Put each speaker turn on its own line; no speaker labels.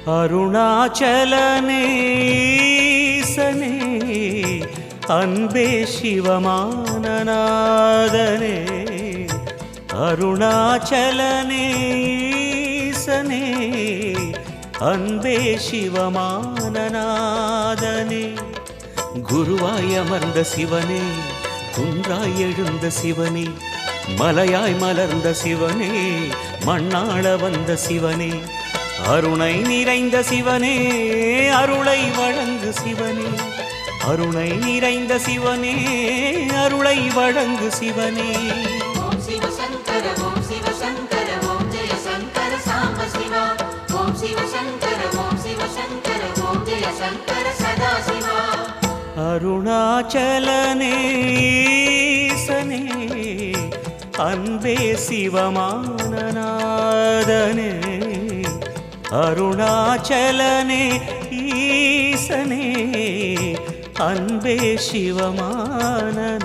அருணாச்சலனே ஈசனே அன்பே சிவமானநாதனே அருணாச்சலனே ஈசனே அன்பே சிவமானநாதனே குருவாய் அமர்ந்த சிவனே குன்றாய் எழுந்த சிவனே மலையாய் மலர்ந்த சிவனே மண்ணாள வந்த சிவனே அருணை நிறைந்த சிவனே அருளை வழங்கு சிவனே அருணை நிறைந்த சிவனே அருளை வழங்கு சிவனே
ஓம் சிவ சங்கர ஓம் சிவ சங்கர ஓம் ஜெய சங்கர சாம்ப சிவா ஓம் சிவ சங்கர ஓம் சிவ சங்கர ஓம் ஜெய சங்கர சதா சிவா
அருணாச்சலனே ஈசனே அன்பே சிவமானநாதனே அருணாச்சலனே ஈசனே அன்பே சிவமானநாதனே